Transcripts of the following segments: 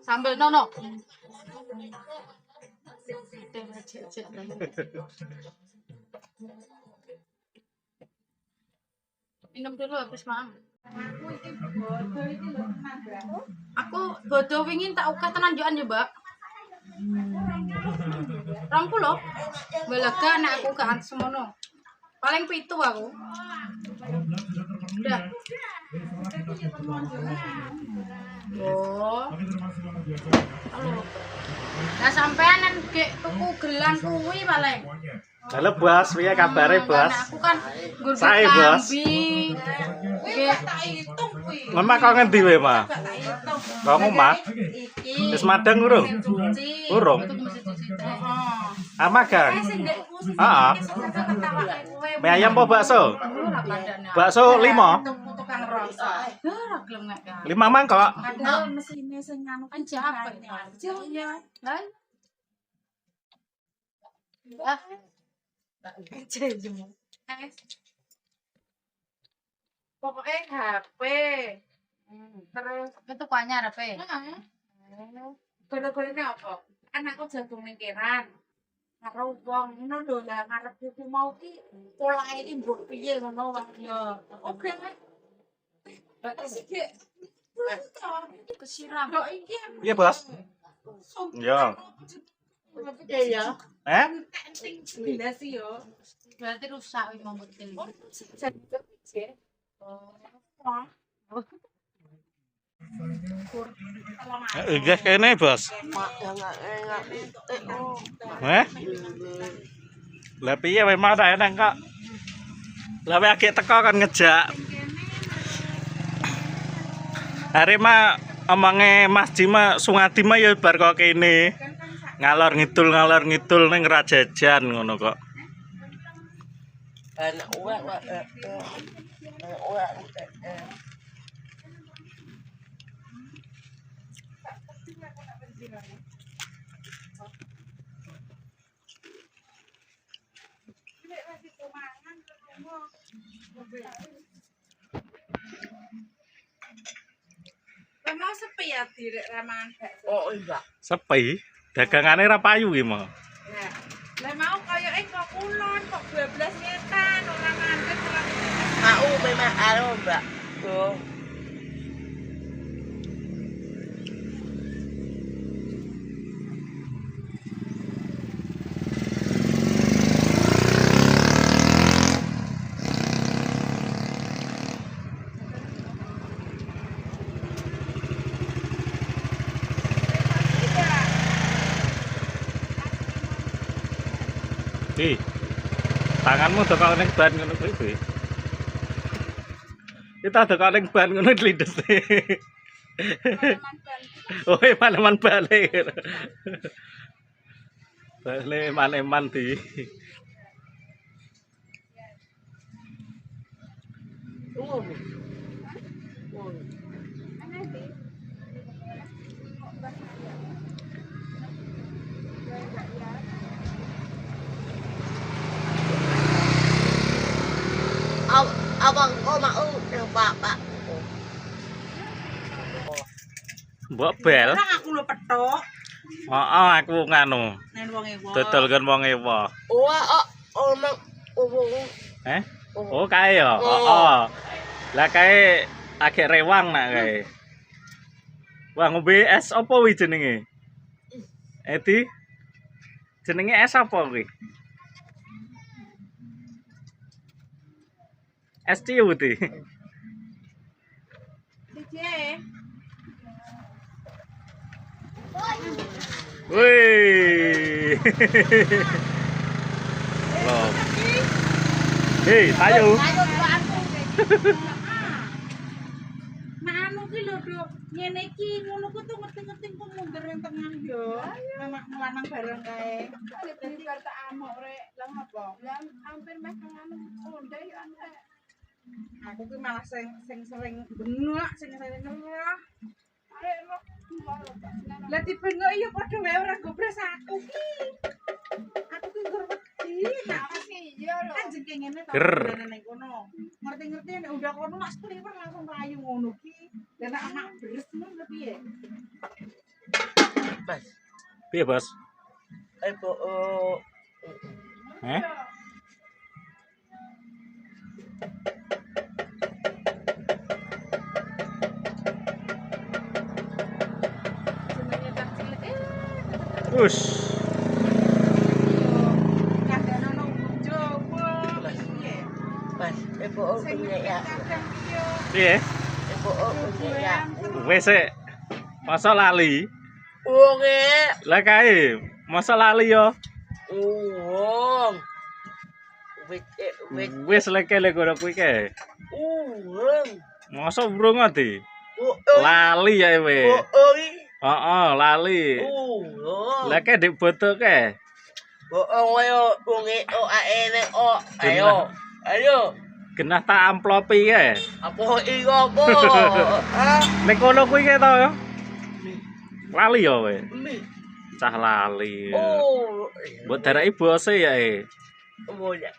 Sambel nono. Minum dulu habis mam. Aku bodo wingin tak ukah tenan joan ya, Mbak. 20. Belega nek aku gak semono. Paling 7 aku. Udah. Oh. Halo. Nah sampean nang gek tuku gelang kuwi paling. Halo Bos, piye kabare Bos? Aku kan nggur Sae Bos. Nggih. Mama kok ngendi wae, Ma? Kok omah? Wis madang urung? Urung. Ama Kang. Heeh. Mie ayam apa bakso? Bakso 5. 5 mangkok. Padahal mesine sing nganu Kan jape. iya. Lah. Ah. Pokoknya HP. Terus Itu kuahnya apa? gara-garane apa? Anakku jagung ningkiran. Karo wong ngono lho lah ngarep buku mau ki polahe iki mbok piye ngono wae. Oke. Berarti sik Kesiram. kok iki Piye Bos? Yo. ya. Eh? Bila sih yo. Berarti rusak wis mau betul. Nggih kene Bos. Lah piye wae mau ta eneng kok. Lah wae agek teko kan ngejak. Are mah omonge Mas Jima Sungadi mah ya bar kok kene. Ngalor ngidul ning Rajajan ngono kok. Anak uak Memang sepi ya direk ramangan bakso. oh enggak Sepi. Dagangane ra payu ki mau. Nah, lah mau koyoke kok kulon kok 12 ngetan ora ngandet ora. mau memang aro mbak tuh Ki. Tanganmu dokok ning ban ngono kuwi, Bi. Kita dokok ning ban ngono lindes. Oh, eman-eman balik. Balik eman-eman di. abang kok mau yang bapak Mbok bel. Ora aku lho petok. Heeh, aku nganu. Nen wong ewo. Dodolken wong ewa. omong omong Eh? Oh, kae ya. Heeh. Lah kae agek rewang nak kae. Wah, ngombe es apa kuwi jenenge? Edi. Jenenge es apa kuwi? Es ciut iki. Dije. Wih. Loh. Hei, tayo. Nah anu ki lho, Dok. Ngene iki ngono ku tuh ngerti-ngerti kok mundur ning tengah yo. Memang melanang bareng kae. Dadi kata amuk rek. Lah ngopo? Lah hampir meh anu onde yo ante. Aku ki malah sing sering bengak, sing sering ngerah. Arek roh. Lah dibengok yo padha wae ora gobres aku ki. Aku ki nggur wedi. Nah, iya lho. Kan jengke ngene to. Ger. Ning kono. Ngerti-ngerti nek udah kono mas kliwer langsung rayu ngono ki. Dan anak beres ngono piye? Mas. Piye, Bos? Ibu. Eh? Jenenge tak cilik. Us. Kadang ono Jawa. Piye? Mas. Ibu punya ya. Kadang piye? Piye? Ibu punya ya. Wis sik. Masa lali? Oke. Lah kae, masa lali yo. Uang. Wait. Wis lekele kono kuwi kae. Uang. Masa urung ati? Oh, Lali ya we. Heeh, lali. Uang. Lah kae dik boto kae. Bohong ayo, bungi aene ayo. Ayo. Genah tak amplopi kae. Apa iyo apa? Ah, Nek kono kuwi kae to. Lali ya we. mi. Cah lali. Oh. Mbok daraki bose ya Boleh.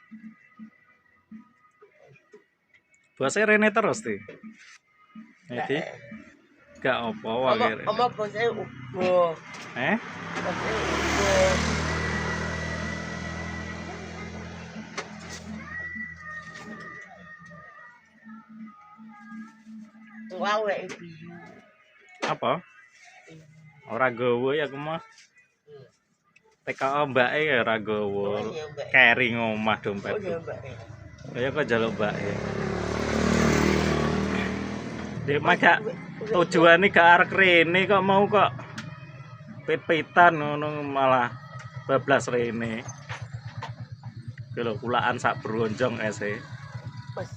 Bose rene terus ti. Jadi gak apa wae. Ama bose ubo. Eh? Bose ubo. Wow, ibu. Apa? Ora gowo ya aku mah. TKO mbake ya ora gowo. Keri ngomah dompet. Kaya kok njaluk mbake. Dek mah tujuane gak arek rene kok mau kok pit-pitan ngono malah bablas rene. Ki lho kulaan sak bronjong ese. Mas.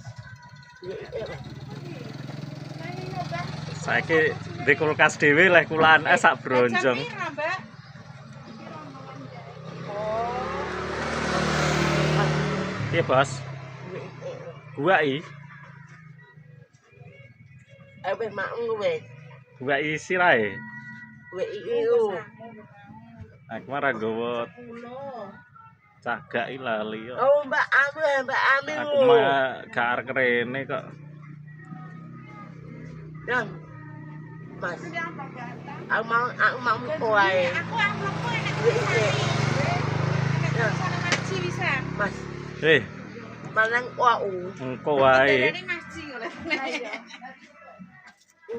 Saiki di kulkas dhewe leh kulaan es sak bronjong. Pira, Mbak? Iya, Bos. Guai, Abe mak ngwe. guai sirahe. We iyo. Aku mah gowo Pulo. cagak lali yo. Oh, Mbak Ami. Aku mah gak arek rene kok. Yang. Mas. Ini apa gata? Aku mau kowe. Aku amplopku enak We iyo. enak sana maci bisa. Mas. Eh, Manang wau. engko wae. Ini maci oleh.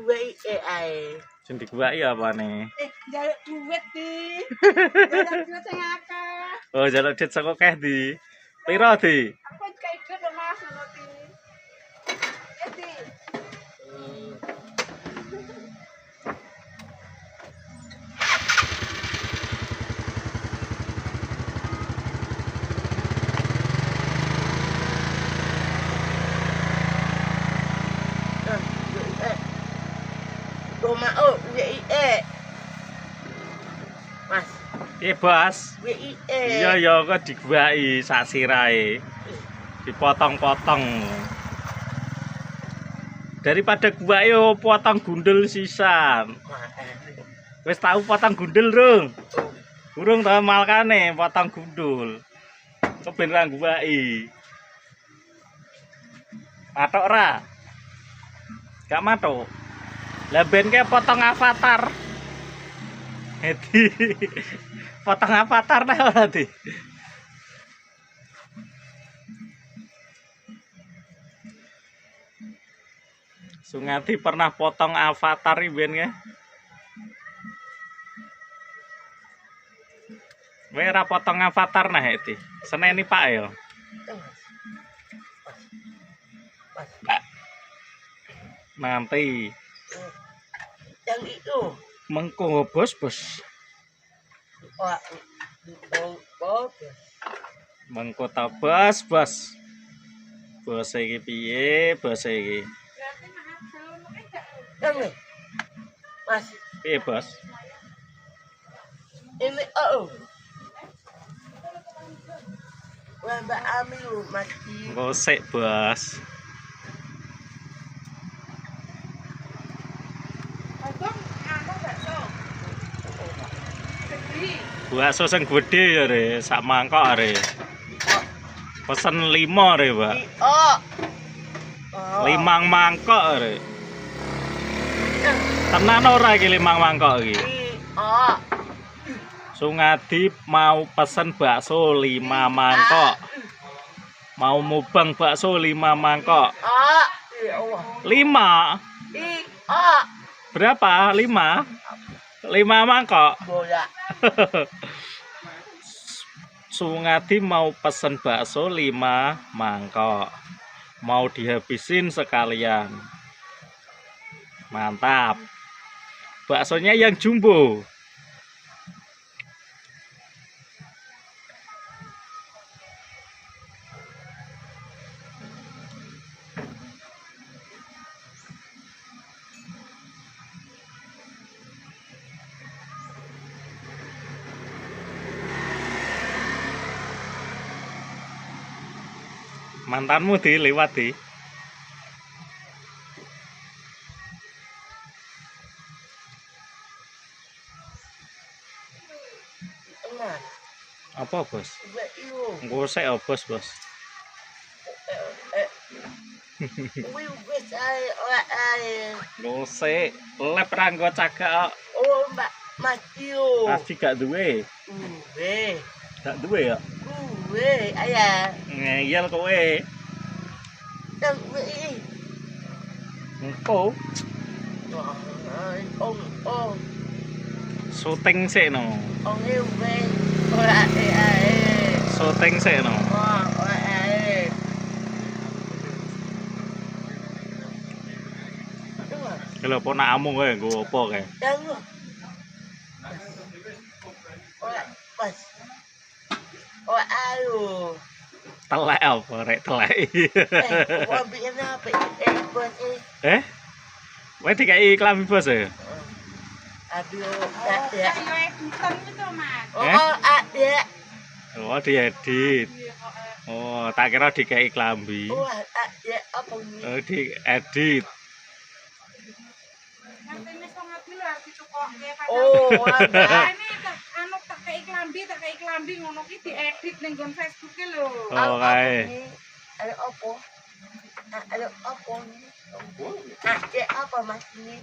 We ai. Sing diguai apane? Jaluk duit di. Jaluk duit sing akeh. Oh, jaluk dit saka keh di. Piro di? Aku kayak gitu Mas ngono ti. Di. Rumah we Mas. Eh, Bos. We Iya ya kok diguai sak sirahe. Dipotong-potong. Daripada guai yo potong gundul sisan. Wis tahu potong gundul, Rung? Urung ta malkane potong gundul. Keben ra guai. Matok ra? Gak matok. Lah ben ke potong avatar. Hedi. Potong avatar dah ora di. Sungati pernah potong avatar ben ya. Kowe ora potong avatar nah Hedi. Seneni Pak ya. Nanti Yang itu. mengko bos. Wah. Oh. Mengko ta bos. Bos iki piye? Bos iki. Berarti mahal selono enggak. Yang nih. Mas. Piye bos? Ini Wah, Mbak Ami lu mati. Ngosek bos. Abang anu bakso. Gede. Bakso sing gedhe ya re, sak mangkok re. Pesen 5 re, Pak. 5 mangkok re. Tenan ora iki 5 mangkok iki? Oh. Sungadi mau pesen bakso 5 mangkok. Mau mubang bakso 5 mangkok. Oh. Ya Allah. 5. Oh. Berapa? 5? 5 mangkok. Bola. Sungadi mau pesen bakso 5 mangkok. Mau dihabisin sekalian. Mantap. Baksonya yang jumbo. Mantanmu dilewati. Enggak. Apa, Bos? Iyo. Ngosek ya, Bos. Wih, wis ae. Ngosek, lep ra nggo cagak. Oh, Mbak Matio. Pasti gak duwe. Weh. Gak duwe ya. Weh, ayah. Ngeyel kowe. Yang weh. Engko Oh. syuting sik no. Oh, weh. Ora ae. Syuting sik no. Oh, ora ae. Lho ponakmu kowe nggo apa kae? Yang ora pas. Oh, ayo. Telek apa rek telek. Wah, bikin apa? Buat Kowe dikai klambi Bos ya? Aduh, Oh, ya. kayak editan gitu, Mas. Oh, ada. Oh, diedit. Iya, kok, Oh, tak kira dikai klambi. Oh, ada apa ini? Oh, diedit. ngerti nih so ngapi lho arep ditukokke kadang. Oh, ada. Ini tak kei klambi ngono ki diedit ning nggon Facebook-e lho. Oh, kae. Ada apa? Ada apa ini? Ada apa Mas ini?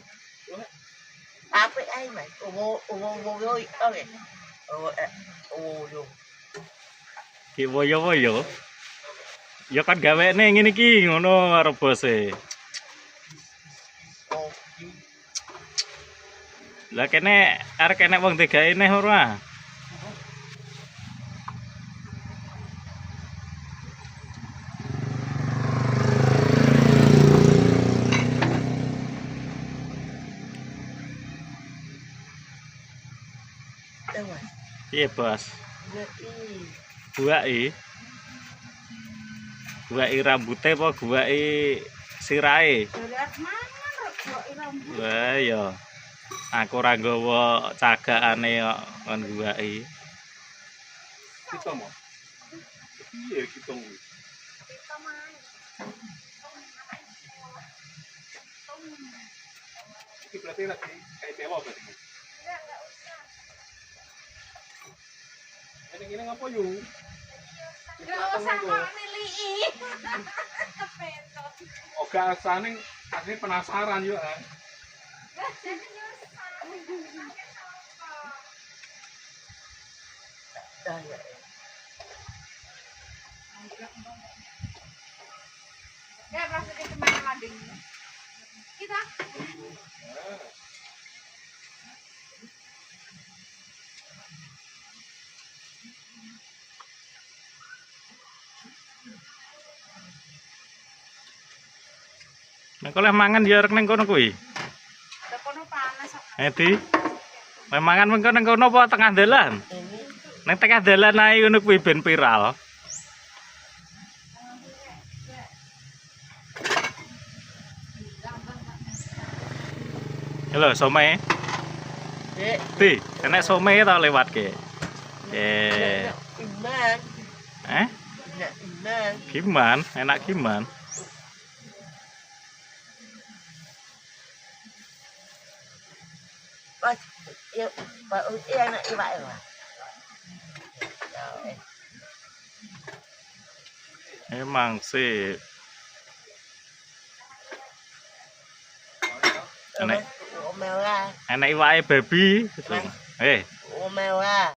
Apa ai Mas? Oke. Yo. Ki woyo-woyo. Ya kan gawene ngene iki ngono karo bose. Oh, Lah kene arek kene wong digawe neh ora? Mas. Piye, Bos? Ini. Guwaki rambute apa guwaki sirahe? Lihat mangan rego rambut. Wah ya. Aku ora nggawa cagakane kok kon guwaki. Kita mau. Iya kita mau. Ini berarti lagi kayak telo berarti. Ini ngapa yuk? Gak usah kok nilii. Oke, asane penasaran yuk. Ya, berarti kita main landing. Kita. Nek oleh mangan ya arek ning kono kuwi. Udah kono panas kok. Edi. Kowe mangan mengko ning kono apa tengah dalan? Ning tengah dalan ae ngono kuwi ben viral. Halo, somai. Di, enak somai tau lewat ke. Iman. Iman. Gimana? Enak gimana? Mas, ya, Pak Uti anak Iwak ya. Emang sih. Enak. Mel Enak iwake babi. Eh, Oh mewah.